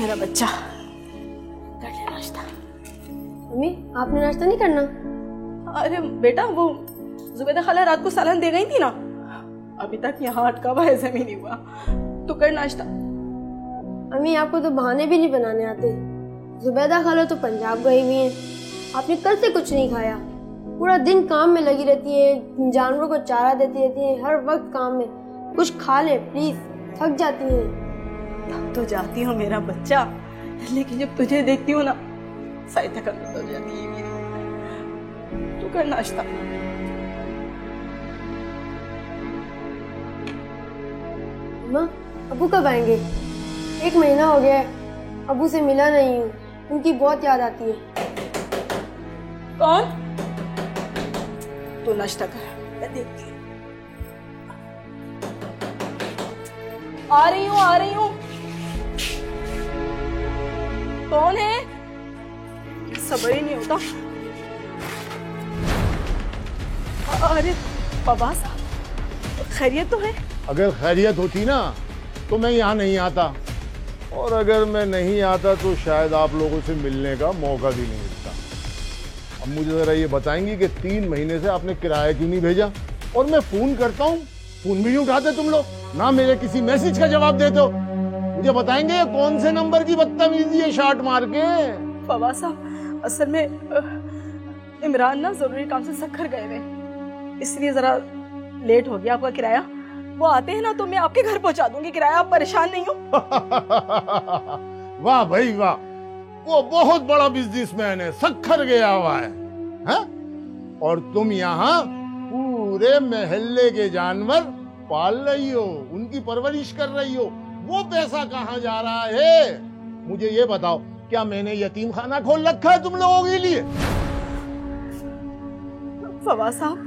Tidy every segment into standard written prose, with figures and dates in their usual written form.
मेरा बच्चा, कर ले नाश्ता। मम्मी आपने नाश्ता नहीं करना? अरे बेटा, वो जुबैदा खाला रात को सालन दे गई थी ना, अभी तक यहाँ अटका हुआ है, जमीन नहीं हुआ। तो कर नाश्ता। मम्मी आपको तो बहाने भी नहीं बनाने आते। जुबैदा खाला तो पंजाब गई हुई हैं, आपने कल से कुछ नहीं खाया। पूरा दिन काम में लगी रहती है, जानवरों को चारा देती रहती है, हर वक्त काम में। कुछ खा ले प्लीज, थक जाती हैं। थक तो जाती हूँ मेरा बच्चा, लेकिन जब तुझे देखती हूँ ना, सारी थकान हो जाती है मेरी। तू कर नाश्ता। माँ अबू कब आएंगे? 1 महीना हो गया है, अबू से मिला नहीं हूँ, उनकी बहुत याद आती है। कौन? तो नाश्ता कर, मैं देखती हूँ। आ रही हूँ। कौन है? सब्र ही नहीं होता। अरे बाबा साहब, खैरियत तो है? अगर खैरियत होती ना तो मैं यहाँ नहीं आता, और अगर मैं नहीं आता तो शायद आप लोगों से मिलने का मौका भी नहीं मिलता। अब मुझे जरा ये बताएंगी कि 3 महीने से आपने किराया क्यों नहीं भेजा? और मैं फोन करता हूँ, फोन भी नहीं उठाते तुम लोग, ना मेरे किसी मैसेज का जवाब देते हो। मुझे बताएंगे ये कौन से नंबर की बदतमीजी है शार्ट मार के? बाबा साहब, असल में इमरान ना जरूरी काम से सक्खर गए हुए, इसलिए जरा लेट हो गया आपका किराया। वो आते हैं ना तो मैं आपके घर पहुंचा दूंगी किराया, आप परेशान नहीं हो। वाह भाई वाह, वो बहुत बड़ा बिजनेसमैन है, सक्खर गया हुआ है, हा? और तुम यहाँ पूरे मोहल्ले के जानवर पाल रही हो, उनकी परवरिश कर रही हो। वो पैसा कहाँ जा रहा है? मुझे ये बताओ, क्या मैंने यतीम खाना खोल रखा है तुम लोगों के लिए? फवाद साहब,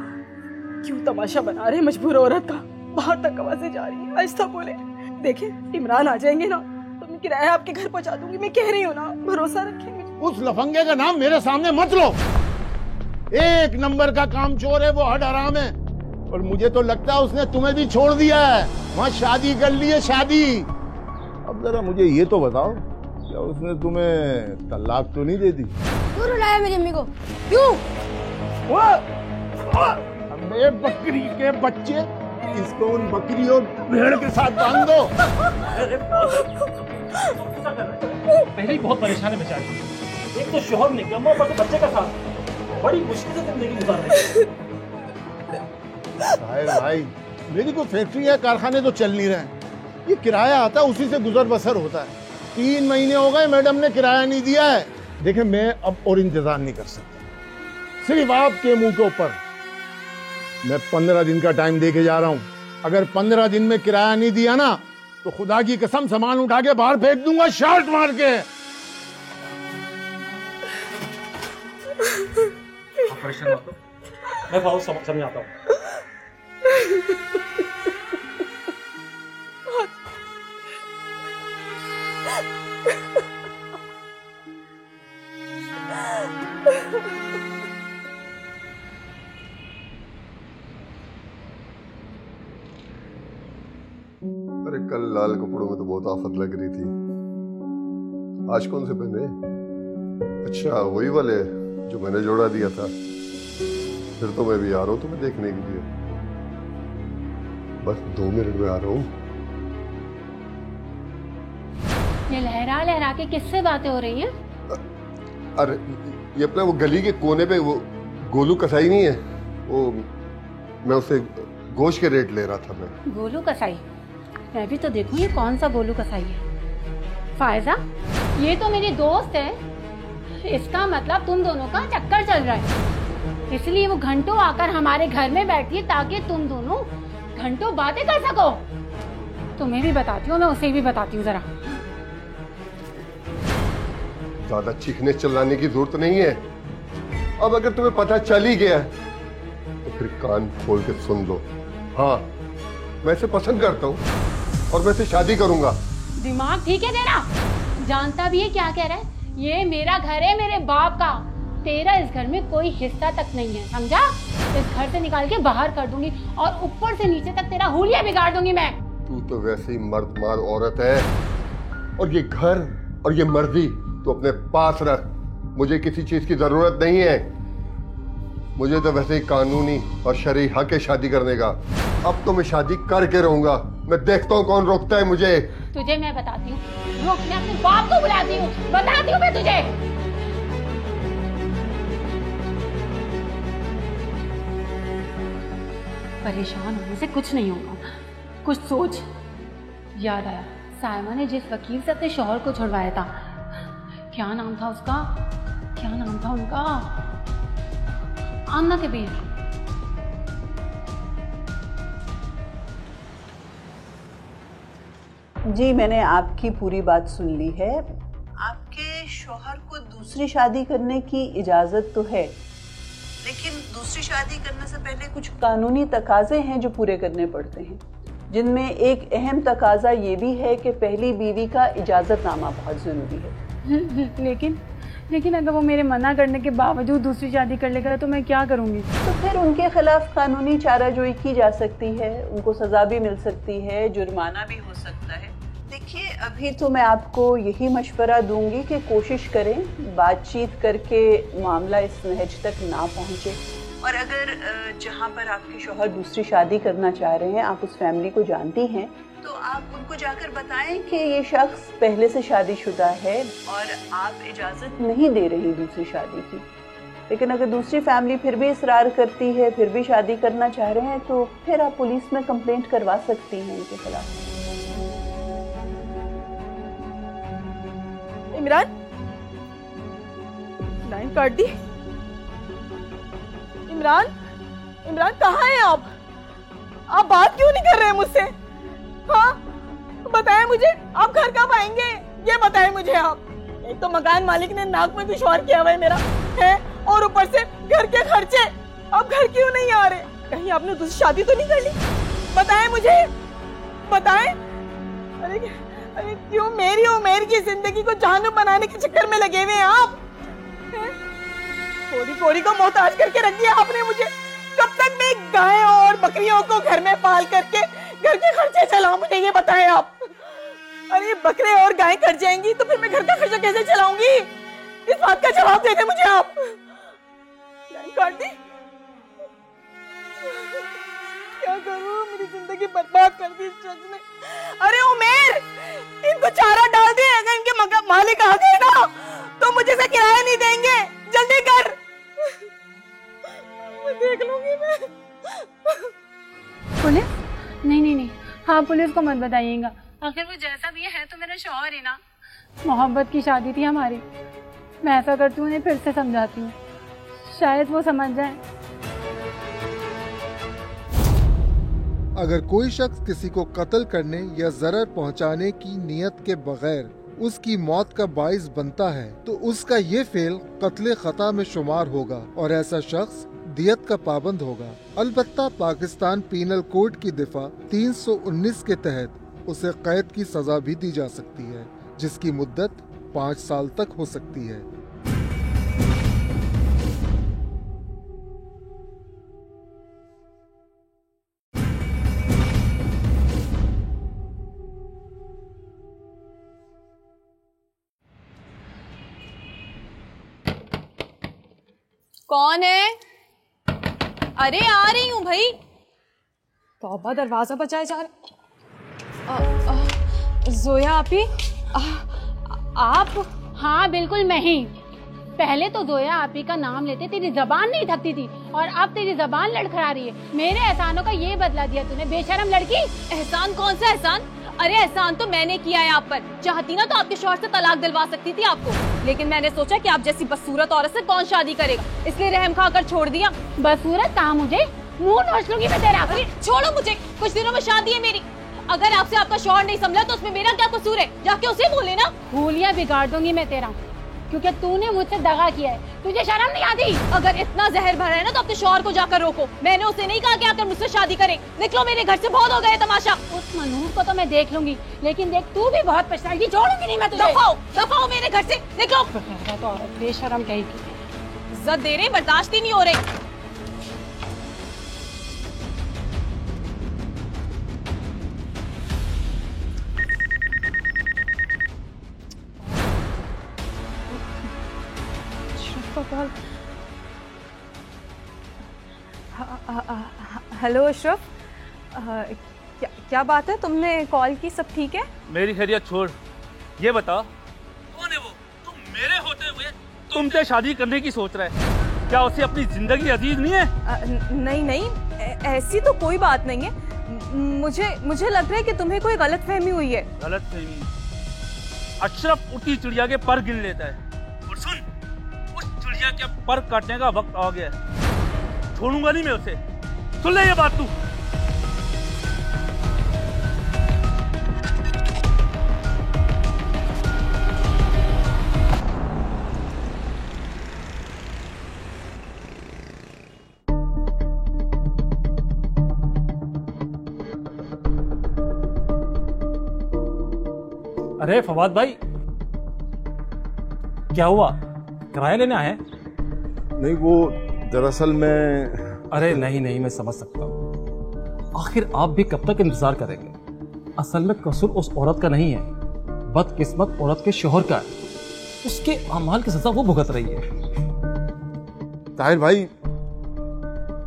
क्यों तमाशा बना रहे मजबूर औरत का? बाहर तक आवाजें जा रही है, आहिस्ता बोले। देखिए इमरान आ जाएंगे ना तो मैं किराया आपके घर पहुंचा दूंगी, मैं कह रही हूँ ना, भरोसा रखेंगे। उस लफंगे का नाम मेरे सामने मत लो, 1 नंबर का काम चोर है वो, हड हराम है। और मुझे तो लगता है उसने तुम्हें भी छोड़ दिया है, वहाँ शादी कर ली है, शादी। अब जरा मुझे ये तो बताओ, क्या उसने तुम्हें तलाक तो नहीं दे दी? क्यों रुलाया मेरी अम्मी को? क्यों? अबे बकरी के बच्चे, इसको उन बकरी और भेड़ के साथ बांध दो। पहले ही बहुत परेशान है बेचारी, एक तो शोहर निकम्मा, ऊपर से बच्चे का साथ, बड़ी मुश्किल से जिंदगी गुजार रही है। भाई मेरी कोई फैक्ट्री या कारखाने तो चल नहीं रहे, ये किराया आता है उसी से गुजर बसर होता है। 3 महीने हो गए मैडम ने किराया नहीं दिया है। देखे मैं अब और इंतजार नहीं कर सकता, सिर्फ आपके मुंह के ऊपर मैं 15 दिन का टाइम दे के जा रहा हूं। अगर 15 दिन में किराया नहीं दिया ना तो खुदा की कसम सामान उठा के बाहर फेंक दूंगा शार्ट मार के। परेशान मत हो, मैं बहुत समझ आता हूँ। अरे कल लाल कपड़ों में तो बहुत आफत लग रही थी, आज कौन से पहने? अच्छा वही वाले जो मैंने जोड़ा दिया था। फिर तो मैं भी आ रहा हूँ तुम्हें देखने के लिए, बस 2 मिनट में आ रहा हूँ। ये लहरा लहरा के किससे बातें हो रही हैं? अरे ये अपना वो गली के कोने पे वो गोलू कसाई नहीं है, वो मैं उससे गोश्त के रेट ले रहा था। मैं गोलू कसाई? मैं भी तो देखूं ये कौन सा गोलू कसाई है। फायजा, ये तो मेरी दोस्त है, इसका मतलब तुम दोनों का चक्कर चल रहा है, इसलिए वो घंटों आकर हमारे घर में बैठी है ताकि तुम दोनों घंटों बातें कर सको। तुम्हें भी बताती हूँ, मैं उसे भी बताती हूँ। जरा ज्यादा चीखने चिल्लाने की जरूरत नहीं है। अब अगर तुम्हें पता चल ही गया तो फिर कान खोल के सुन लो। हाँ, मैं इसे पसंद करता हूँ और मैं इसे शादी करूंगा। दिमाग ठीक है तेरा? जानता भी है क्या कह रहा है? ये मेरा घर है, मेरे बाप का। तेरा इस घर में कोई हिस्सा तक नहीं है, समझा? इस घर से निकाल के बाहर कर दूंगी और ऊपर से नीचे तक तेरा हुलिया बिगाड़ दूंगी मैं। तू तो वैसे ही मर्द मार औरत है, और ये घर और ये मर्जी तो अपने पास रख। मुझे किसी चीज की जरूरत नहीं है। मुझे तो वैसे ही कानूनी और शरई हक है शादी करने का। अब तो मैं शादी करके रहूंगा। मैं देखता हूँ कौन रोकता है मुझे। तुझे मैं बताती हूँ, रुक, मैं अपने बाप को बुलाती हूँ, बताती हूँ मैं तुझे। परेशान होने से कुछ नहीं होगा, कुछ सोच। याद आया, सायमा ने जिस वकील से अपने शौहर को छुड़वाया था, क्या नाम था उसका, क्या नाम था उनका? आमना कबीर। जी, मैंने आपकी पूरी बात सुन ली है। आपके शौहर को दूसरी शादी करने की इजाज़त तो है, लेकिन दूसरी शादी करने से पहले कुछ कानूनी तकाजे हैं जो पूरे करने पड़ते हैं, जिनमें एक अहम तकाजा ये भी है कि पहली बीवी का इजाज़तनामा बहुत ज़रूरी है। लेकिन अगर वो मेरे मना करने के बावजूद दूसरी शादी कर लेगा तो मैं क्या करूँगी? तो फिर उनके खिलाफ कानूनी चाराजोई की जा सकती है, उनको सज़ा भी मिल सकती है, जुर्माना भी हो सकता है। देखिए, अभी तो मैं आपको यही मशवरा दूंगी कि कोशिश करें बातचीत करके मामला इस नहज तक ना पहुंचे। और अगर जहां पर आपके शौहर दूसरी शादी करना चाह रहे हैं, आप उस फैमिली को जानती हैं, तो आप उनको जाकर बताएं कि ये शख्स पहले से शादीशुदा है और आप इजाज़त नहीं दे रही दूसरी शादी की। लेकिन अगर दूसरी फैमिली फिर भी इसरार करती है, फिर भी शादी करना चाह रहे हैं, तो फिर आप पुलिस में कंप्लेंट करवा सकती हैं इनके खिलाफ। इमरान, लाइन काट दी। इमरान कहाँ हैं आप? बात क्यों नहीं कर रहे हैं मुझसे? हाँ, बताएं मुझे, आप घर कब आएंगे? ये बताएं मुझे आप। एक तो मकान मालिक ने नाक में कुछ और किया हुआ है मेरा, है, और ऊपर से घर के खर्चे। आप घर क्यों नहीं आ रहे? कहीं आपने दूसरी शादी तो नहीं कर ली? बताएं मुझे, बताएं। अरे क्यों मेरी उमेर की जिंदगी को जहन्नुम बनाने के चक्कर में लगे हुए हैं आप? कोड़ी को मोहताज करके रख दिया आपने मुझे। कब तक मैं गाय और बकरियों को घर में पाल करके घर के खर्चे चलाऊं? मुझे ये बताएं आप। अरे बकरे और गाय कट जाएंगी तो फिर मैं घर का खर्चा कैसे चलाऊंगी? इस बात का जवाब दे दे मुझे आप। काट दी। क्या करूं? मेरी जिंदगी बर्बाद कर दी इस शख्स ने। अरे उमेर, इनको चारा डाल दिया। अगर इनके मालिक आ गए ना तो मुझे से किराया नहीं देंगे। जल्दी कर। मैं देख लूंगी मैं। पुलिस? नहीं, हाँ, पुलिस को मत बताइएगा। आखिर वो जैसा भी है तो मेरा शौहर है ना। मोहब्बत की शादी थी हमारी। मैं ऐसा करती हूँ, उन्हें फिर से समझाती हूँ, शायद वो समझ जाए। अगर कोई शख्स किसी को कत्ल करने या जरर पहुंचाने की नियत के बगैर उसकी मौत का बाइस बनता है तो उसका ये फेल कत्ल खता में शुमार होगा और ऐसा शख्स दियत का पाबंद होगा। अलबत्ता पाकिस्तान पीनल कोड की दिफा 319 के तहत उसे कैद की सजा भी दी जा सकती है, जिसकी मुद्दत 5 साल तक हो सकती है। कौन है? अरे आ रही हूँ भाई। तौबा, दरवाजा बचाए जा रहा। जोया आपी, आप? हाँ बिल्कुल मैं ही। पहले तो जोया आपी का नाम लेते तेरी जबान नहीं थकती थी और अब तेरी जबान लड़खड़ा रही है। मेरे एहसानों का ये बदला दिया तूने, बेशरम लड़की। एहसान? कौन सा एहसान? अरे एहसान तो मैंने किया है आप पर। चाहती ना तो आपके शौहर से तलाक दिलवा सकती थी आपको, लेकिन मैंने सोचा कि आप जैसी बदसूरत औरत से कौन शादी करेगा, इसलिए रहम खाकर छोड़ दिया। बदसूरत कहा मुझे? मुंह नोच लूंगी मैं तेरा। अरे छोड़ो मुझे, कुछ दिनों में शादी है मेरी। अगर आपसे आपका शौहर नहीं संभला तो उसमें मेरा क्या कसूर है? जाके उसे बोले ना। भूलिया बिगाड़ दूंगी मैं तेरा, क्योंकि तूने मुझसे दगा किया है। तुझे शर्म नहीं आती? अगर इतना जहर भरा है ना तो अपने शौहर को जाकर रोको। मैंने उसे नहीं कहा कि आकर मुझसे शादी करे। निकलो मेरे घर से, बहुत हो गया तमाशा। उस मनूर को तो मैं देख लूंगी, लेकिन देख तू भी बहुत पछताएगी। छोड़ूंगी नहीं मैं तुझे। दफाओ मेरे घर से, निकलो। तो औरत बेशरम कहेगी। इज्जत दे रहे, बर्दाश्त ही नहीं हो रही। हेलो अशरफ, क्या बात है? तुमने कॉल की, सब ठीक है? मेरी खैरियत छोड़, ये बता कौन है वो? तुम मेरे होते हुए तुमसे शादी करने की सोच रहा है? क्या उसे अपनी जिंदगी अजीज नहीं है? नहीं नहीं, ऐसी तो कोई बात नहीं है। मुझे लग रहा है कि तुम्हें कोई गलतफहमी हुई है। गलतफहमी? अशरफ उठी चिड़िया के पर गिन लेता है, और सुन, उस चिड़िया के पर काटने का वक्त आ गया है। छोड़ूंगा नहीं मैं उसे, सुन ले ये बात तू। अरे फवाद भाई, क्या हुआ? किराया लेने आए? नहीं, वो दरअसल मैं... अरे नहीं नहीं, मैं समझ सकता हूँ। आखिर आप भी कब तक इंतजार करेंगे? असल में कसूर उस औरत का नहीं है, बदकिस्मत औरत के शोहर का है। उसके अमाल की सजा वो भुगत रही है। ताहिर भाई,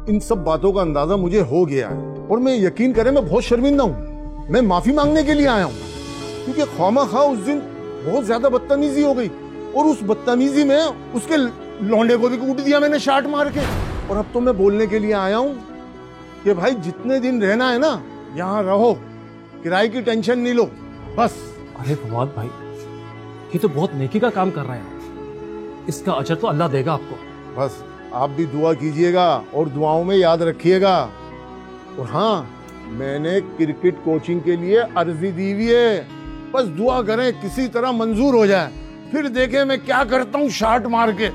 इन सब बातों का अंदाजा मुझे हो गया है, और मैं यकीन करें मैं बहुत शर्मिंदा हूँ। मैं माफी मांगने के लिए आया हूँ, क्योंकि खामा-खा उस दिन बहुत ज्यादा बदतमीजी हो गई, और उस बदतमीजी में उसके लौंडे को भी कूट दिया मैंने शाट मार के। और अब तो मैं बोलने के लिए आया हूँ कि भाई जितने दिन रहना है ना, यहाँ रहो, किराए की टेंशन नहीं लो, बस। अरे फवाद भाई, ये तो बहुत नेकी का काम कर रहे हैं, इसका अजर तो अल्लाह देगा आपको। बस आप भी दुआ कीजिएगा और दुआओं में याद रखिएगा। और हाँ, मैंने क्रिकेट कोचिंग के लिए अर्जी दी हुई है, बस दुआ करें किसी तरह मंजूर हो जाए, फिर देखें मैं क्या करता हूँ शाट मार के।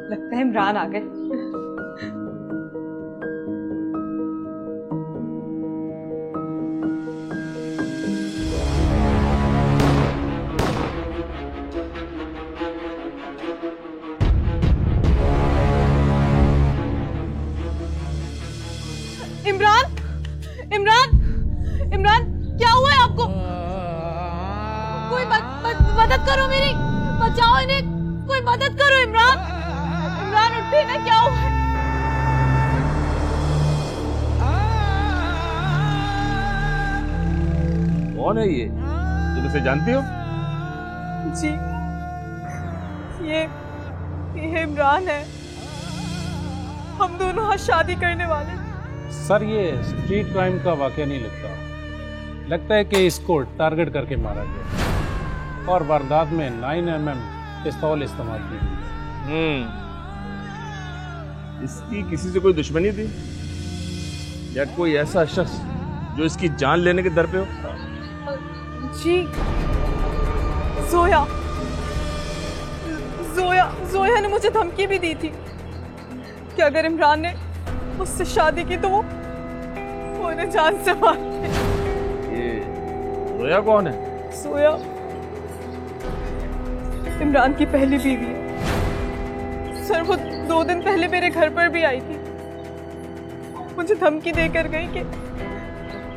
लगता है इमरान आ गए। इमरान, इमरान, इमरान, क्या हुआ है आपको? कोई मदद करो मेरी, बचाओ इन्हें, कोई मदद करो। इमरान, इमरान उठे ना, क्या हुआ है? कौन है ये? तुम इसे जानती हो? जी, ये इमरान है। हम दोनों आज शादी करने वाले। सर, ये स्ट्रीट क्राइम का वाकया नहीं लगता है कि इसको टारगेट करके मारा गया और वारदात में 9mm पिस्तौल इस्तेमाल की गई। इसकी किसी से कोई दुश्मनी थी या कोई ऐसा शख्स जो इसकी जान लेने के दर पे हो? जी, जोया जोया ने मुझे धमकी भी दी थी कि अगर इमरान ने उससे शादी की तो वो उन्हें जान से मार दे। ये जोया कौन है? जोया इमरान की पहली बीवी है। सर, वो 2 दिन पहले मेरे घर पर भी आई थी, मुझे धमकी देकर गई कि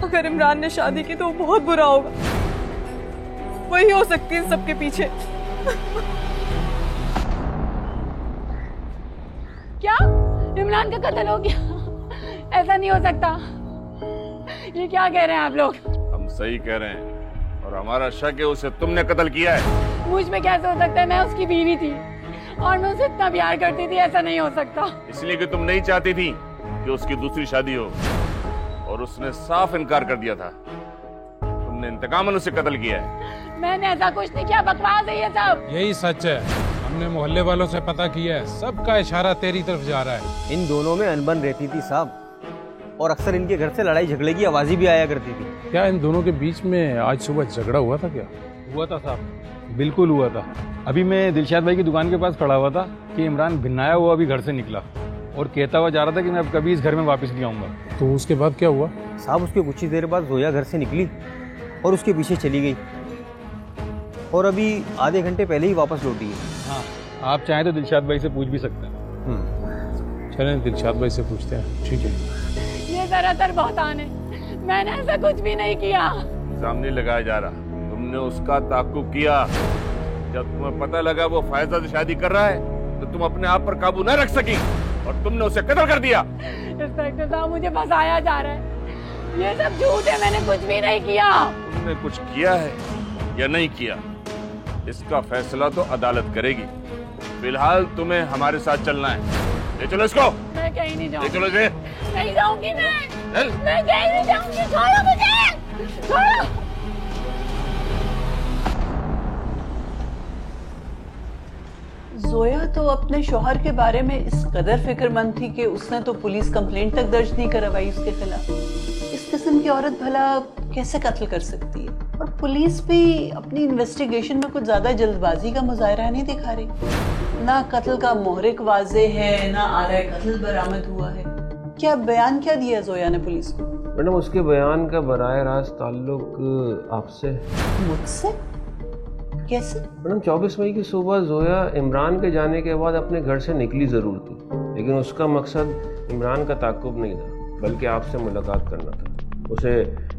अगर इमरान ने शादी की तो वो बहुत बुरा होगा, वही हो सकती है सबके पीछे। क्या इमरान का कत्ल हो गया? ऐसा नहीं हो सकता। ये क्या कह रहे हैं आप लोग? हम सही कह रहे हैं, और हमारा शक है उसे तुमने कत्ल किया है। मुझ में कैसे हो सकता है? मैं उसकी बीवी थी और मैं उसे इतना प्यार करती थी, ऐसा नहीं हो सकता। इसलिए कि तुम नहीं चाहती थी कि उसकी दूसरी शादी हो, और उसने साफ इनकार कर दिया था। तुमने इंतकामन उसे कत्ल किया है। मैंने ऐसा कुछ नहीं किया, बकवास है ये सब। यही सच है, हमने मोहल्ले वालों से पता किया है, सबका इशारा तेरी तरफ जा रहा है। इन दोनों में अनबन रहती थी साहब, और अक्सर इनके घर से लड़ाई झगड़े की आवाज़ें भी आया करती थी। क्या इन दोनों के बीच में आज सुबह झगड़ा हुआ था? क्या हुआ था साहब? बिल्कुल हुआ था। अभी मैं दिलशाद भाई की दुकान के पास खड़ा हुआ था कि इमरान भिन्नाया हुआ अभी घर से निकला और कहता हुआ जा रहा था कि मैं अब कभी इस घर में वापस नहीं आऊँगा। तो उसके बाद क्या हुआ? साहब, उसके कुछ ही देर बाद जोया घर से निकली और उसके पीछे चली गई, और अभी आधे घंटे पहले ही वापस लौटी है। हाँ, आप चाहें तो दिलशाद भाई से पूछ भी सकते हैं। चलें दिलशाद भाई से पूछते हैं। ठीक है। ये ज़रातर बहतान है, मैंने ऐसा कुछ भी नहीं किया। इल्जाम नहीं लगाया जा रहा, तुमने उसका ताकुब किया। जब तुम्हें पता लगा वो फायजा से शादी कर रहा है तो तुम अपने आप पर काबू न रख सकी और तुमने उसे कत्ल कर दिया। इंस्पेक्टर साहब, मुझे फंसाया जा रहा है, ये सब झूठ है, मैंने कुछ भी नहीं किया। तुमने कुछ किया है या नहीं किया, इसका फैसला तो अदालत करेगी। फिलहाल तुम्हें हमारे साथ चलना है। ले चलो इसको। मैं कहीं नहीं जाऊंगी। ले चलो इसे। नहीं जाऊंगी मैं कहीं नहीं जाऊंगी। छोड़ो मुझे, छोड़ो। जोया तो अपने शौहर के बारे में इस कदर फिक्रमंद थी कि उसने तो पुलिस कंप्लेंट तक दर्ज नहीं करवाई उसके खिलाफ। इस किस्म की औरत भला कैसे कत्ल कर सकती है? और पुलिस भी अपनी इन्वेस्टिगेशन में कुछ ज्यादा जल्दबाजी का मुजाहरा नहीं दिखा रही। ना कत्ल का मोहरिक वाजे है, ना आरा कत्ल बरामद हुआ है। क्या बयान क्या दिया जोया ने पुलिस को? मैडम, उसके बयान का बराह रास्त ताल्लुक आपसे। मुझसे? कैसे? मैडम, 24 मई की सुबह जोया इमरान के जाने के बाद अपने घर से निकली ज़रूर थी, लेकिन उसका मकसद इमरान का ताक़ुब नहीं था, बल्कि आपसे मुलाकात करना था। उसे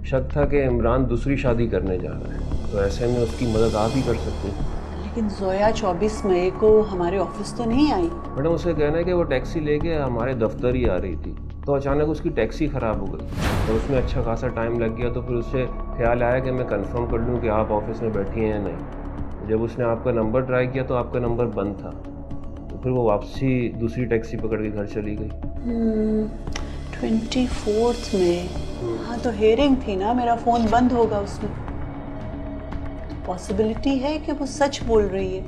शक था कि इमरान दूसरी शादी करने जा रहा है, तो ऐसे में उसकी मदद आप ही कर सकते हैं। लेकिन जोया 24 मई को हमारे ऑफिस तो नहीं आई। मैडम, उसे कहना है कि वो टैक्सी लेके हमारे दफ्तर ही आ रही थी, तो अचानक उसकी टैक्सी ख़राब हो गई और उसमें अच्छा खासा टाइम लग गया। तो फिर उसे ख्याल आया कि मैं कंफर्म कर लूँ कि आप ऑफिस में बैठी हैं या नहीं। जब उसने आपका नंबर ट्राई किया तो आपका नंबर बंद था, तो फिर वो वापसी दूसरी टैक्सी पकड़ के घर चली गई। 24 में? हाँ, तो हेयरिंग थी ना, मेरा फ़ोन बंद होगा उसमें। पॉसिबिलिटी है कि वो सच बोल रही है,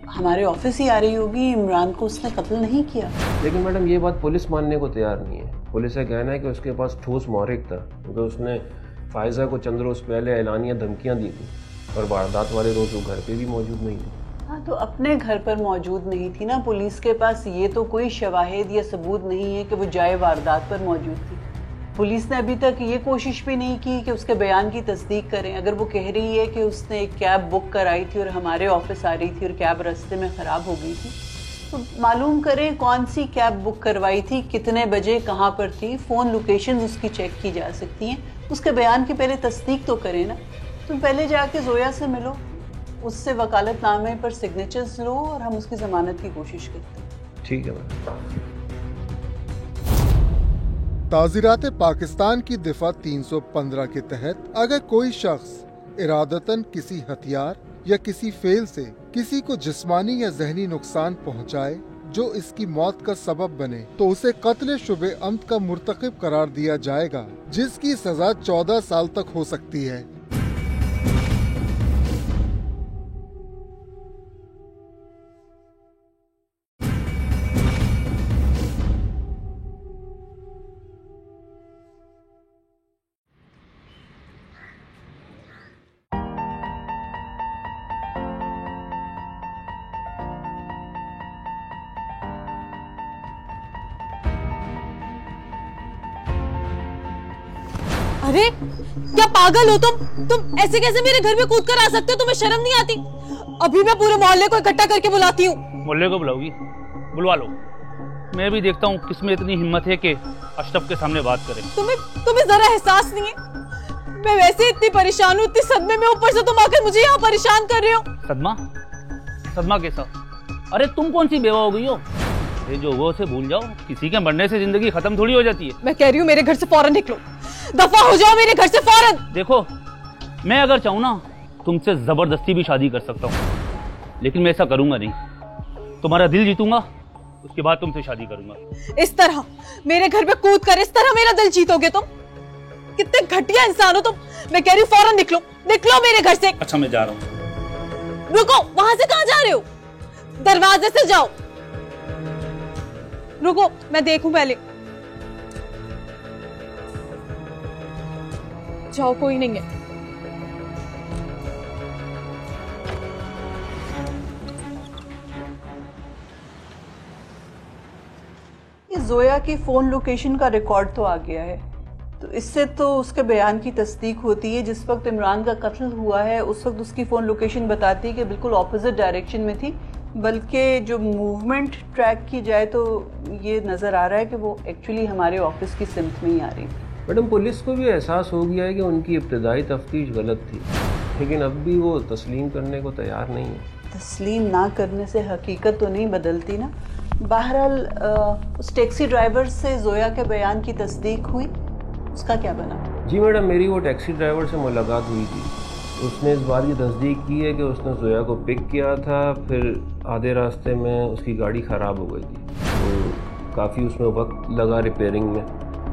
हमारे ऑफिस ही आ रही होगी। इमरान को उसने कत्ल नहीं किया। लेकिन मैडम, ये बात पुलिस मानने को तैयार नहीं है। पुलिस का कहना है कि उसके पास ठोस मोहरिक था, क्योंकि उसने फायजा को चंद रोज़ पहले ऐलानिया धमकियाँ दी थी और वारदात वाले रोज़ वो घर पे भी मौजूद नहीं थी। हाँ, तो अपने घर पर मौजूद नहीं थी ना। पुलिस के पास ये तो कोई शवाहिद या सबूत नहीं है कि वो जाए वारदात पर मौजूद थी। पुलिस ने अभी तक ये कोशिश भी नहीं की कि उसके बयान की तस्दीक करें। अगर वो कह रही है कि उसने एक कैब बुक कराई थी और हमारे ऑफिस आ रही थी और कैब रास्ते में ख़राब हो गई थी, तो मालूम करें कौन सी कैब बुक करवाई थी, कितने बजे, कहाँ पर थी। फ़ोन लोकेशन उसकी चेक की जा सकती हैं। उसके बयान की पहले तस्दीक तो करें ना। तुम पहले जाके जोया से मिलो, उससे वकालतनामे पर सिग्नेचर्स लो और हम उसकी ज़मानत की कोशिश करते हैं। ठीक है मैडम। ताज़ीरात पाकिस्तान की दिफा 315 के तहत अगर कोई शख्स इरादतन किसी हथियार या किसी फेल से किसी को जिस्मानी या जहनी नुकसान पहुंचाए जो इसकी मौत का सबब बने, तो उसे कत्ल शुबे अम्द का मुर्तकिब करार दिया जाएगा, जिसकी सजा 14 साल तक हो सकती है। अरे क्या पागल हो तुम ऐसे कैसे मेरे घर में कूद कर आ सकते हो? तुम्हें शर्म नहीं आती? अभी मैं पूरे मोहल्ले को इकट्ठा करके बुलाती हूँ। मोहल्ले को बुलाओगी? बुलवा लो, मैं भी देखता हूँ किसमें इतनी हिम्मत है कि अशरफ के सामने बात करें। तुम्हें जरा एहसास नहीं है? मैं वैसे इतनी परेशान हूँ, इतनी सदमे में, ऊपर से तुम आकर मुझे यहाँ परेशान कर रहे हो। सदमा कैसा? अरे तुम कौन सी बेवा हो गई हो? ये जो वो से भूल जाओ, किसी के मरने से जिंदगी खत्म थोड़ी हो जाती है। मैं कह रही हूँ मेरे घर से फौरन निकलो, दफा हो जाओ मेरे घर से फौरन। देखो, मैं अगर चाहूँ ना तुमसे जबरदस्ती भी शादी कर सकता हूँ, लेकिन मैं ऐसा करूंगा नहीं। तुम्हारा दिल जीतूंगा, उसके बाद तुमसे शादी करूंगा। इस तरह मेरे घर पे कूद कर इस तरह मेरा दिल जीतोगे तुम? कितने घटिया इंसान हो तुम। मैं कह रही हूँ फौरन निकलो, निकलो मेरे घर से। अच्छा, मैं जा रहा हूँ। रुको, वहां से कहाँ जा रहे हो? दरवाजे से जाओ। रुको, मैं देखूं पहले। जाओ, कोई नहीं है। जोया की फोन लोकेशन का रिकॉर्ड तो आ गया है, तो इससे तो उसके बयान की तस्दीक होती है। जिस वक्त इमरान का कत्ल हुआ है उस वक्त उसकी फ़ोन लोकेशन बताती है कि बिल्कुल ऑपोजिट डायरेक्शन में थी, बल्कि जो मूवमेंट ट्रैक की जाए तो ये नज़र आ रहा है कि वो एक्चुअली हमारे ऑफिस की सिमत में ही आ रही थी। मैडम, पुलिस को भी एहसास हो गया है कि उनकी इब्तदाई तफ्तीश गलत थी, लेकिन अब भी वो तस्लीम करने को तैयार नहीं है। तस्लीम ना करने से हकीकत तो नहीं बदलती ना। बहरहाल उस टैक्सी ड्राइवर से जोया के बयान की तस्दीक हुई, उसका क्या बना? जी मैडम, मेरी वो टैक्सी ड्राइवर से मुलाकात हुई थी। उसने इस बात की तस्दीक की है कि उसने जोया को पिक किया था, फिर आधे रास्ते में उसकी गाड़ी ख़राब हो गई थी, तो काफ़ी उसमें वक्त लगा रिपेयरिंग में।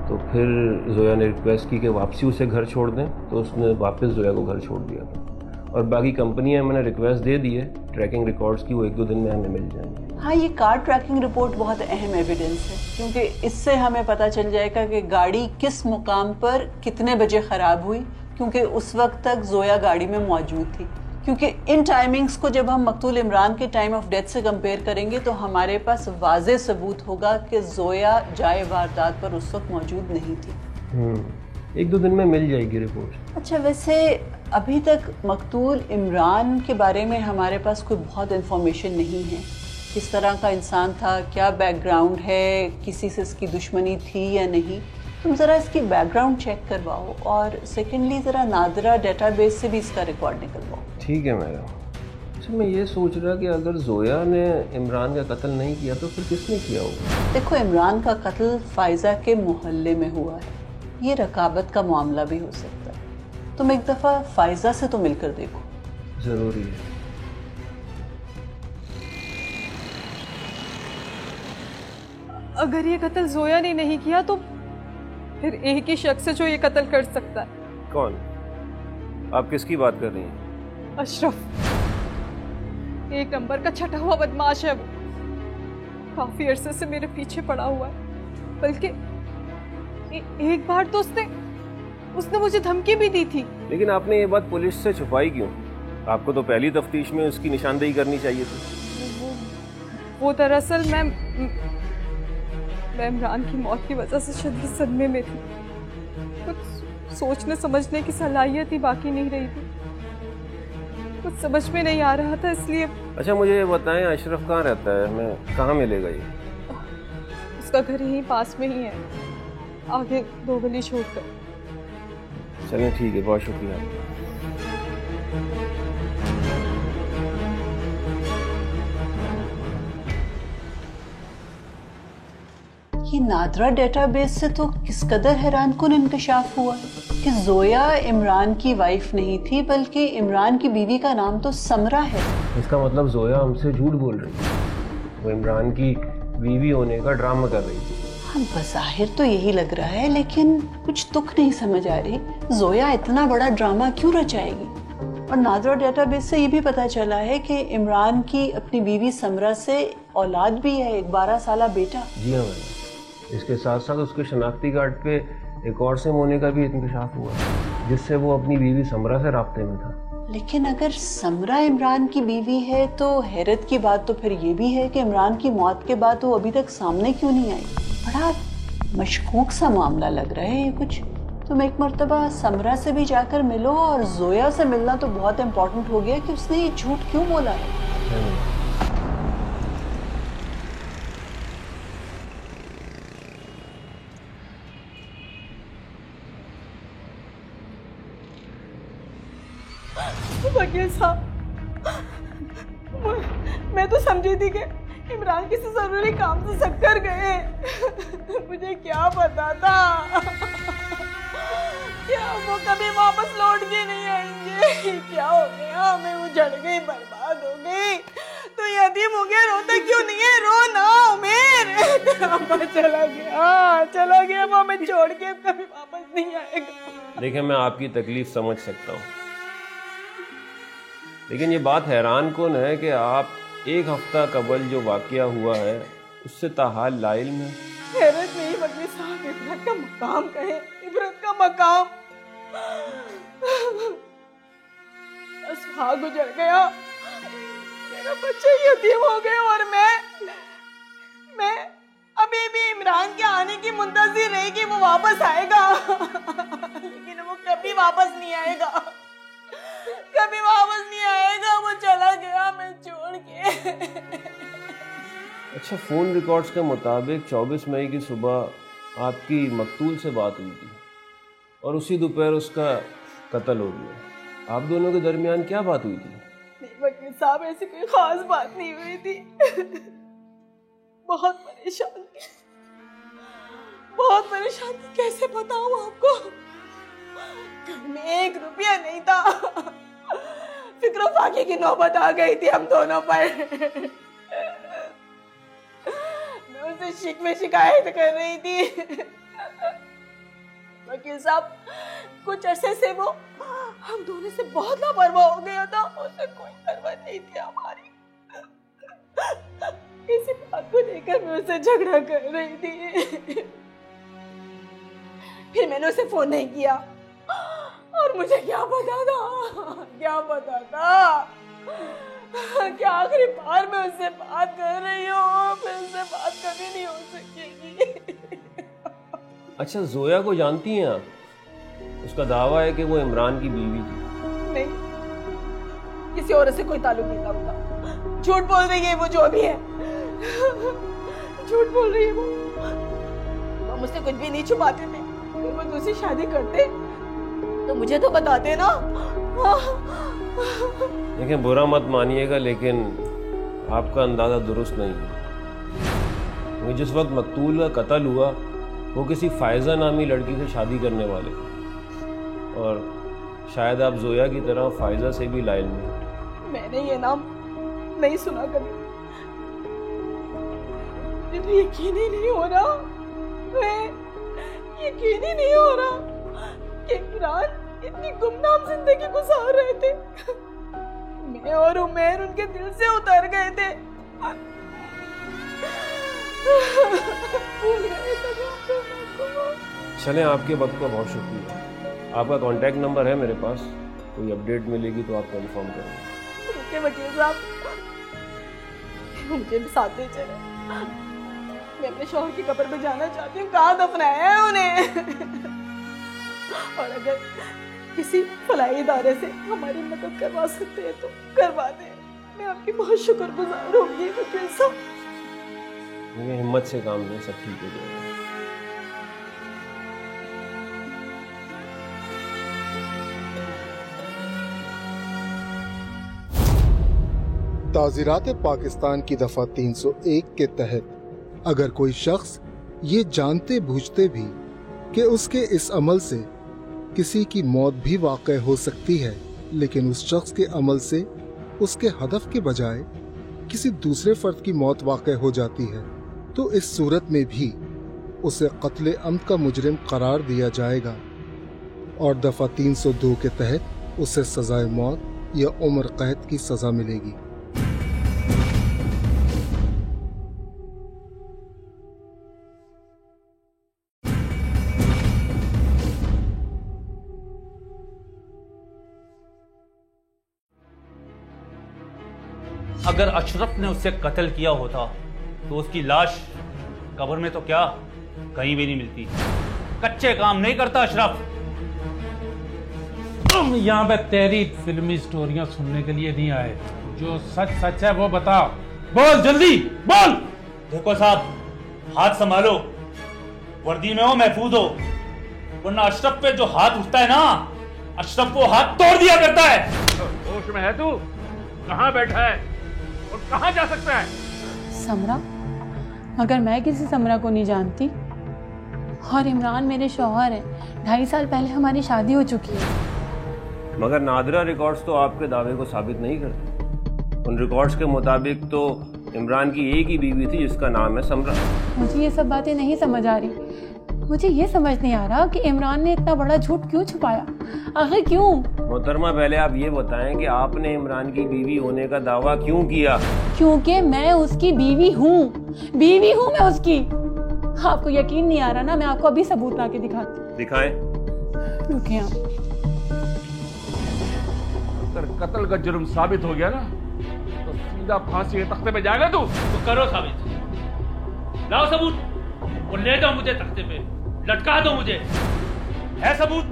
तो फिर जोया ने रिक्वेस्ट की कि वापसी उसे घर छोड़ दें, तो उसने वापस जोया को घर छोड़ दिया था। और बाकी कंपनियां मैंने रिक्वेस्ट दे दी है ट्रैकिंग रिकॉर्ड्स की, वो 1-2 दिन में हमें मिल जाएंगे। हाँ, ये कार ट्रैकिंग रिपोर्ट बहुत अहम एविडेंस है, क्योंकि इससे हमें पता चल जाएगा कि गाड़ी किस मुकाम पर कितने बजे ख़राब हुई, क्योंकि उस वक्त तक जोया गाड़ी में मौजूद थी। क्योंकि इन टाइमिंग्स को जब हम मकतूल इमरान के टाइम ऑफ डेथ से कंपेयर करेंगे तो हमारे पास वाज़े सबूत होगा कि जोया जाए वारदात पर उस वक्त मौजूद नहीं थी। 1-2 दिन में मिल जाएगी रिपोर्ट। अच्छा, वैसे अभी तक मकतूल इमरान के बारे में हमारे पास कोई बहुत इन्फॉर्मेशन नहीं है। किस तरह का इंसान था, क्या बैकग्राउंड है, किसी से इसकी दुश्मनी थी या नहीं। तुम ज़रा इसकी बैकग्राउंड चेक करवाओ और सेकेंडली ज़रा नादरा डेटाबेस से भी इसका रिकॉर्ड निकलवाओ। ठीक है मैडम। अच्छा, मैं ये सोच रहा कि अगर जोया ने इमरान का कत्ल नहीं किया तो फिर किसने किया होगा? देखो, इमरान का कत्ल फायजा के मोहल्ले में हुआ है, ये रकाबत का मामला भी हो सकता है। तुम एक दफ़ा फायजा से तो मिलकर देखो। ज़रूरी है। अगर ये कत्ल जोया ने नहीं किया तो फिर एक ही शख्स है जो ये कत्ल कर सकता है। कौन? आप किसकी बात कर रही हैं? अशरफ, एक नंबर का छटा हुआ बदमाश है वो। काफी अरसे से मेरे पीछे पड़ा हुआ है, बल्कि एक बार तो उसने मुझे धमकी भी दी थी। लेकिन आपने ये बात पुलिस से छुपाई क्यों? आपको तो पहली तफ्तीश में उसकी निशानदेही करनी चाहिए थी। वो दरअसल मैं इमरान की मौत की वजह से शदीद सदमे में थी। कुछ सोचने समझने की सलाहियत ही बाकी नहीं रही थी, कुछ समझ में नहीं आ रहा था, इसलिए। अच्छा, मुझे ये बताएं, अशरफ कहाँ रहता है? हमें कहाँ मिलेगा ये? उसका घर यहीं पास में ही है, आगे 2 गली छोड़कर। चलें, ठीक है, बहुत शुक्रिया। ये नादरा डेटाबेस से तो किस कदर हैरानकुन इंकशाफ हुआ कि जोया इमरान की वाइफ नहीं थी, बल्कि इमरान की बीवी का नाम तो समरा है। इसका मतलब जोया हमसे झूठ बोल रही थी, वो इमरान की बीवी होने का ड्रामा कर रही थी। हाँ, बज़ाहिर तो यही लग रहा है, लेकिन कुछ तुक नहीं समझ आ रही, जोया इतना बड़ा ड्रामा क्यों रचाएगी। और नादरा डेटाबेस से ये भी पता चला है कि इमरान की अपनी बीवी समरा से औलाद भी है, एक 12 साला बेटा। जी हाँ मैडम, इसके साथ साथ उसके शनाख्ती कार्ड पे एक और सिम होने का भी इंकशाफ हुआ, जिससे वो अपनी बीवी समरा से राब्ते में था। लेकिन अगर समरा इमरान की बीवी है तो हैरत की बात तो फिर ये भी है कि इमरान की मौत के बाद वो अभी तक सामने क्यों नहीं आई। बड़ा मशकूक सा मामला लग रहा है ये कुछ। तुम एक मर्तबा समरा से भी जाकर मिलो, और जोया से मिलना तो बहुत इम्पोर्टेंट हो गया कि उसने ये झूठ क्यों बोला है। वकील साहब, मैं तो समझी थी कि इमरान किसी जरूरी काम से शक्कर गए। मुझे क्या पता था क्या वो कभी वापस लौट के नहीं आएंगे। क्या हो गया, मैं उजड़ गई, बर्बाद हो गई, तो यतीम हो गया। रोता क्यों नहीं है? रो ना उमेर। चला गया वो हमें छोड़ के, कभी वापस नहीं आएगा। देखिए, मैं आपकी तकलीफ समझ सकता हूँ, लेकिन ये बात हैरानकुन है कि आप 1 हफ्ता कबल जो वाकया हुआ है उससे ताहाल लाइल में। हैरत नहीं वकील साहब, इबरत का मकाम कहे, इबरत का मकाम। बस वहाँ गुजर गया, मेरा बच्चा यतीम हो गया, और मैं अब अभी भी इमरान के आने की मुंतजिर रही कि वो वापस आएगा, लेकिन वो कभी वापस नहीं आएगा, कभी वापस नहीं आएगा। वो चला गया मैं छोड़ के। अच्छा, फ़ोन रिकॉर्ड्स के मुताबिक 24 मई की सुबह आपकी मकतूल से बात हुई थी और उसी दोपहर उसका कत्ल हो गया। आप दोनों के दरमियान क्या बात हुई थी? वकील साहब, ऐसी कोई खास बात नहीं हुई थी। बहुत परेशान थी, बहुत परेशान थी, कैसे बताऊं आपको। घर में 1 रुपया नहीं था, फिक्र फाके की नौबत आ गई थी हम दोनों पर। मैं उनसे शिकवे शिकायत कर रही थी। वकील साहब, कुछ अरसे से वो हम दोनों से बहुत लापरवाह हो गया था, उसे कोई परवाह नहीं थी हमारी। इसी बात को लेकर मैं उससे झगड़ा कर रही थी। फिर मैंने उसे फोन नहीं किया और मुझे क्या पता था कि आखिरी बार मैं उससे बात कर रही हूँ, फिर उससे बात कभी नहीं हो सकेगी। अच्छा, जोया को जानती हैं आप? उसका दावा है कि वो इमरान की बीवी थी। नहीं, किसी और से कोई ताल्लुक नहीं था उनका। झूठ बोल रही है वो, जो भी है झूठ बोल रही है वो मुझसे कुछ भी नहीं छुपाते थे। अगर वो दूसरी शादी करते तो मुझे तो बताते ना। देखिए, बुरा मत मानिएगा, लेकिन आपका अंदाजा दुरुस्त नहीं है। जिस वक्त मकतूल का कत्ल हुआ वो किसी फायजा नामी लड़की से शादी करने वाले थे और शायद आप जोया की तरह फायजा से भी लाइल में। मैंने ये नाम नहीं सुना कभी। मुझे यकीन ही नहीं हो रहा, यकीन ही नहीं हो रहा कि इमरान इतनी गुमनाम जिंदगी गुजार रहे थे। मैं और उमैर उनके दिल से उतर गए थे। भूल गए चलें, आपके वक्त का बहुत शुक्रिया। आपका कांटेक्ट नंबर है मेरे पास, कोई अपडेट मिलेगी तो आपको इन्फॉर्म करूँगा। ओके वकील साहब, मुझे भी साथ ले चले। मैं अपने शौहर की कब्र पे जाना चाहती हूँ, कहाँ दफनाया है उन्हें। और अगर किसी फलाई इदारे से हमारी मदद करवा सकते हैं तो करवा दें। मैं आपकी बहुत शुक्रगुजार होंगी वकील साहब। हिम्मत से काम लें, सब ठीक हो जाएगा। ताज़ीरात पाकिस्तान की दफ़ा 301 के तहत अगर कोई शख्स ये जानते बूझते भी कि उसके इस अमल से किसी की मौत भी वाक़ई हो सकती है, लेकिन उस शख्स के अमल से उसके हदफ के बजाय किसी दूसरे फर्द की मौत वाक़ई हो जाती है, तो इस सूरत में भी उसे कत्ल अम्द का मुजरिम करार दिया जाएगा और दफ़ा 302 के तहत उसे सज़ाए मौत या उम्र कैद की सज़ा मिलेगी। अगर अशरफ ने उससे कत्ल किया होता तो उसकी लाश कब्र में तो क्या कहीं भी नहीं मिलती। कच्चे काम नहीं करता अशरफ। तुम यहाँ पे तेरी फिल्मी स्टोरियां सुनने के लिए नहीं आए, जो सच सच है वो बता। बोल जल्दी बोल। देखो साहब, हाथ संभालो, वर्दी में हो, महफूज हो, वरना अशरफ पे जो हाथ उठता है ना, अशरफ को हाथ तोड़ दिया करता है। होश में है तू? कहाँ बैठा है और कहाँ जा सकता है? समरा, अगर मैं किसी समरा को नहीं जानती और इमरान मेरे शौहर है, 2.5 साल पहले हमारी शादी हो चुकी है। मगर नादरा रिकॉर्ड्स तो आपके दावे को साबित नहीं करते। उन रिकॉर्ड्स के मुताबिक तो इमरान की एक ही बीवी थी जिसका नाम है समरा। मुझे ये सब बातें नहीं समझ आ रही। मुझे ये समझ नहीं आ रहा कि इमरान ने इतना बड़ा झूठ क्यों छुपाया, आखिर क्यों? मोहतरमा, पहले आप ये बताएं कि आपने इमरान की बीवी होने का दावा क्यों किया? क्योंकि मैं उसकी बीवी हूँ मैं उसकी। आपको यकीन नहीं आ रहा ना? मैं आपको अभी सबूत ला के दिखाती हूँ। दिखाएं। रुकिए आप। अगर कत्ल का जुर्म साबित हो गया ना तो सीधा फांसी के तख्ते पे जाएगा तू। तो करो साबित, लाओ सबूत। और ले जाओ मुझे तख्ते पे, लटका दो मुझे। है सबूत?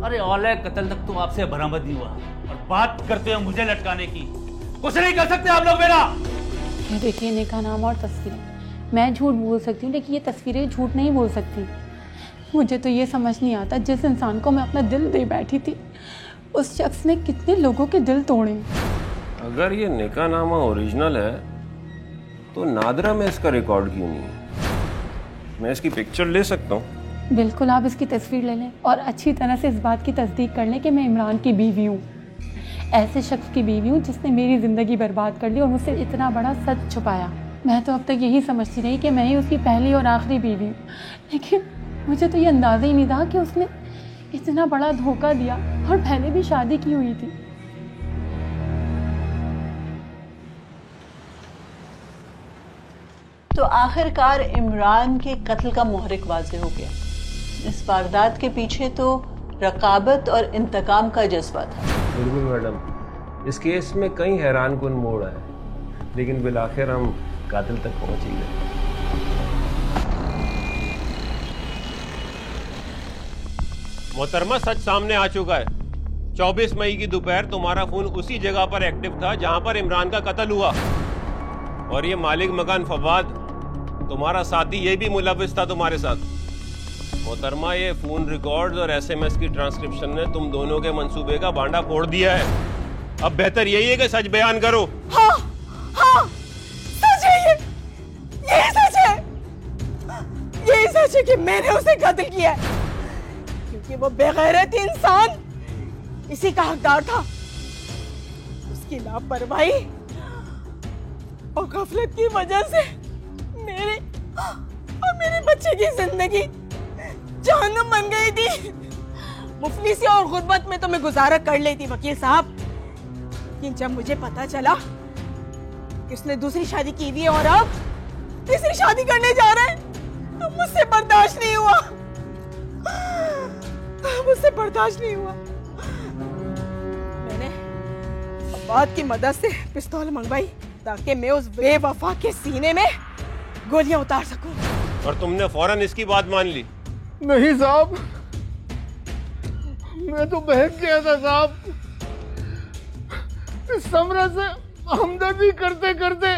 अरे औले कत्ल तक तो आपसे बरामद नहीं हुआ और बात करते हो मुझे लटकाने की। कुछ नहीं कर सकते आप लोग मेरा। ये देखिए निकाहनामा और तस्वीरें, मैं झूठ बोल सकती हूँ लेकिन ये तस्वीरें झूठ नहीं बोल सकती। मुझे तो ये समझ नहीं आता, जिस इंसान को मैं अपना दिल दे बैठी थी उस शख्स ने कितने लोगों के दिल तोड़े। अगर ये निकाहनामा ओरिजिनल है तो नादरा में इसका रिकॉर्ड क्यों नहीं है? मैं इसकी पिक्चर ले सकता हूँ? बिल्कुल, आप इसकी तस्वीर ले लें और अच्छी तरह से इस बात की तस्दीक कर लें कि मैं इमरान की बीवी हूँ, ऐसे शख्स की बीवी हूँ जिसने मेरी ज़िंदगी बर्बाद कर ली और मुझसे इतना बड़ा सच छुपाया। मैं तो अब तक यही समझती रही कि मैं ही उसकी पहली और आखिरी बीवी हूँ, लेकिन मुझे तो ये अंदाज़ा ही नहीं था कि उसने इतना बड़ा धोखा दिया और पहले भी शादी की हुई थी। तो आखिरकार इमरान के कत्ल का मुहरिक वाज़ेह हो गया। इस वारदात के पीछे तो रकाबत और इंतकाम का जज्बा था। बिल्कुल मैडम, इस केस में कई हैरान कुन मोड़ आए, लेकिन बिलाखिर हम कातिल तक पहुंच ही गए। मोहतरमा, सच सामने आ चुका है। 24 मई की दोपहर तुम्हारा फोन उसी जगह पर एक्टिव था जहां पर इमरान का कत्ल हुआ, और ये मालिक मकान फवाद, तुम्हारा साथी, ये भी मुलविस था तुम्हारे साथ। मोहतरमा, ये फोन रिकॉर्ड्स और SMS की ट्रांसक्रिप्शन ने तुम दोनों के मंसूबे का बांडा फोड़ दिया है। अब बेहतर यही है कि सच बयान करो। हाँ, हाँ, सच है ये सच है, ये सच है कि मैंने उसे कत्ल किया है, क्योंकि वो बेगैरत इंसान इसी का हकदार था। उसकी लापरवाही और गफलत की वजह से मेरे और मेरे बच्चे की जिंदगी जहन्नुम बन गई थी। मुफलिसी और गुर्बत में तो मैं गुजारा कर लेती वकील साहब, लेकिन जब मुझे पता चला कि उसने दूसरी शादी की हुई है और अब तीसरी शादी करने जा रहा है, तो मुझसे बर्दाश्त नहीं हुआ, मुझसे बर्दाश्त नहीं हुआ। मैंने अब्बाद की मदद से पिस्तौल मंगवाई ताकि मैं उस बेवफा के सीने में गोलियां उतार सकूं। और तुमने फौरन इसकी बात मान ली? नहीं साहब, मैं तो बहक गया था साहब। इस समरा से हमदर्दी करते करते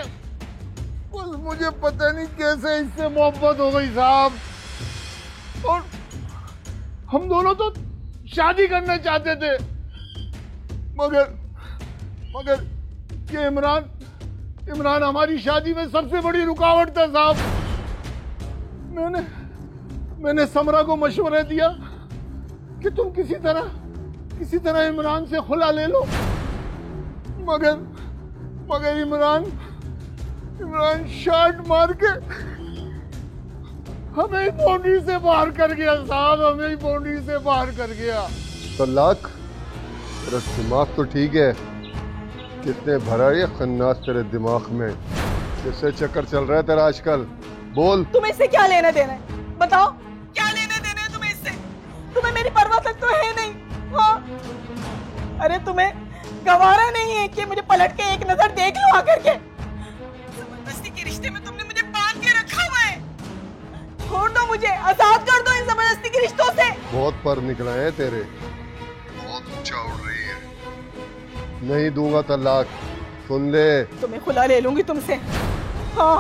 बस मुझे पता नहीं कैसे इससे मोहब्बत हो गई साहब। और हम दोनों तो शादी करना चाहते थे, मगर ये इमरान हमारी शादी में सबसे बड़ी रुकावट था साहब। मैंने समरा को मशवरा दिया कि तुम किसी तरह इमरान से खुला ले लो, मगर इमरान शॉट मार के हमें ही बाउंड्री से बाहर कर गया साहब, हमें ही बाउंड्री से बाहर कर गया। तो लाख तेरा दिमाग तो ठीक है, कितने भरा ये खन्नास तेरे दिमाग में, किससे चक्कर चल रहा है तेरा आजकल? बोल, तुम्हें इससे क्या लेना देना है? बताओ, क्या लेना देना है तुम्हें इससे? तुम्हें मेरी परवाह तक तो है नहीं। हाँ, अरे तुम्हें गवारा नहीं है कि मुझे पलट के एक नजर देख लो आकर के? जबरदस्ती के रिश्ते में तुमने मुझे बांध के रखा हुआ है। छोड़ दो मुझे, आजाद कर दो इन जबरदस्ती के रिश्तों से। बहुत पर निकला है तेरे, बहुत ऊंचा उड़ रही है। नहीं दूंगा तलाक, सुन ले। तुम्हें खुला ले लूंगी तुमसे। हाँ,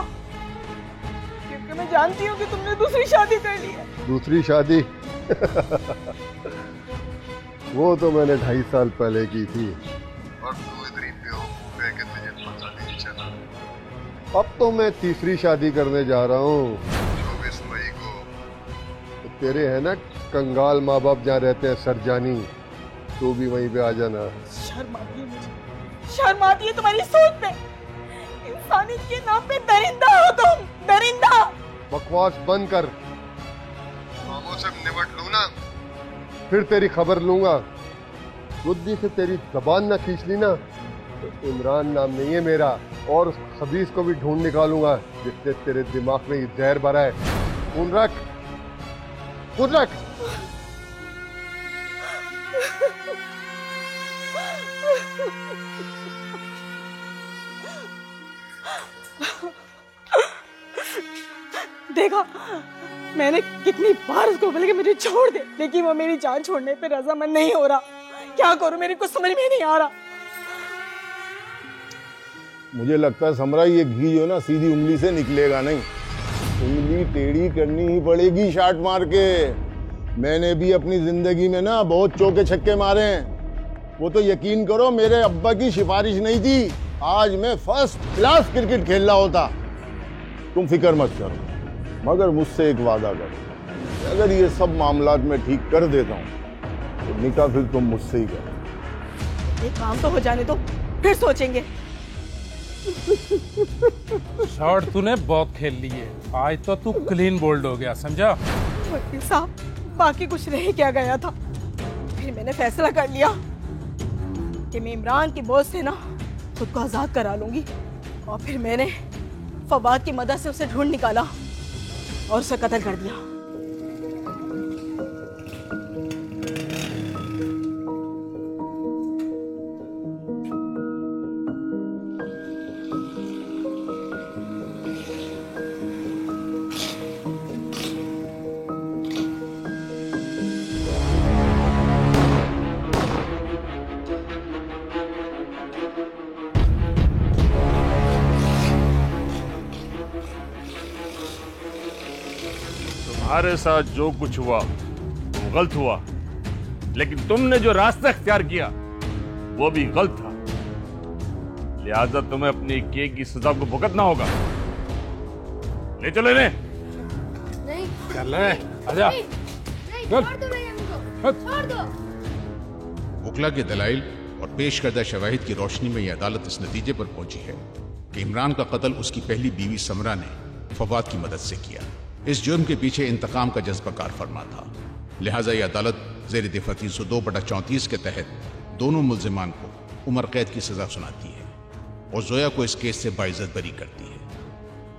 क्योंकि मैं जानती हूँ कि तुमने दूसरी शादी कर ली है। दूसरी शादी? वो तो मैंने 2.5 साल पहले की थी, और तू इतनी बेवकूफ है कि तुझे पता नहीं चला। अब तो मैं तीसरी शादी करने जा रहा हूँ 24 मई को। तो तेरे है ना कंगाल माँ बाप जहाँ रहते हैं सरजानी, तू भी वहीं पे आ जाना। शर्म आती है मुझे, शर्म आती है तुम्हारी सोच पे। इंसानियत के नाम पे दरिंदा हो तुम, दरिंदा। बकवास बंद कर, मामों से निपट लूं ना, फिर तेरी खबर लूंगा। बुद्धि से तेरी जबान ना खींच ली ना, तो इमरान नाम नहीं है मेरा, और उस खबीस को भी ढूंढ निकालूंगा जिसने तेरे दिमाग में ये जहर भरा है। खून रख, खून रख। देखा, मैंने कितनी बार उसको बोला कि मुझे छोड़ दे, लेकिन वो मेरी जान छोड़ने पे रजामंद नहीं हो रहा। क्या करूं, मेरी कुछ समझ में नहीं आ रहा। मुझे लगता है समरा ये घी जो ना सीधी उंगली से निकलेगा नहीं, उंगली टेढ़ी करनी ही पड़ेगी शार्ट मार के। मैंने भी अपनी जिंदगी में ना बहुत चौके छक्के मारे हैं। वो तो यकीन करो मेरे अब्बा की सिफारिश नहीं थी, आज मैं फर्स्ट क्लास क्रिकेट खेल रहा होता। तुम फिक्र मत करो, मगर मुझसे एक वादा करो, अगर ये सब मामलात में ठीक कर देता हूँ तो निकाह फिर तुम मुझसे ही करो। एक काम तो हो जाने दो, फिर सोचेंगे। शॉट तूने बहुत खेल ली है, आज तो तू क्लीन बोल्ड हो गया, समझा? वकील साहब, बाकी कुछ रह क्या गया था। फिर मैंने फैसला कर लिया कि मैं इमरान की बोझ से ना खुद को आजाद करा लूंगी, और फिर मैंने फवाद की मदद से उसे ढूंढ निकाला और उसे कत्ल कर दिया। तुम्हारे साथ जो कुछ हुआ वो गलत हुआ, लेकिन तुमने जो रास्ता इख्तियार किया वो भी गलत था, लिहाजा तुम्हें अपने किए की सजा को भुगतना होगा। ले चलो इन्हें। नहीं, चल ले, आजा। छोड़ दो भैया मुझको, छोड़ दो। वकला के दलाइल और पेश करदा शवाहिद की रोशनी में यह अदालत इस नतीजे पर पहुंची है कि इमरान का कत्ल उसकी पहली बीवी समरा ने फवाद की मदद से किया। इस जुर्म के पीछे इंतकाम का जज्बा कार फरमा था, लिहाजा यह अदालत ज़ेर दफ़ा 302/34 के तहत दोनों मुल्जिमान को उम्र कैद की सजा सुनाती है और जोया को इस केस से बाइज्जत बरी करती है।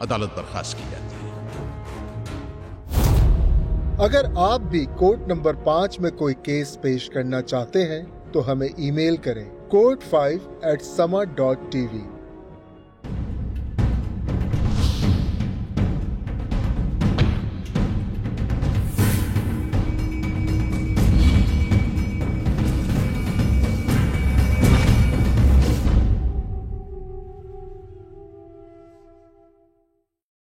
अदालत बर्खास्त की जाती है। अगर आप भी कोर्ट नंबर 5 में कोई केस पेश करना चाहते हैं तो हमें ईमेल करें court5@sama.tv।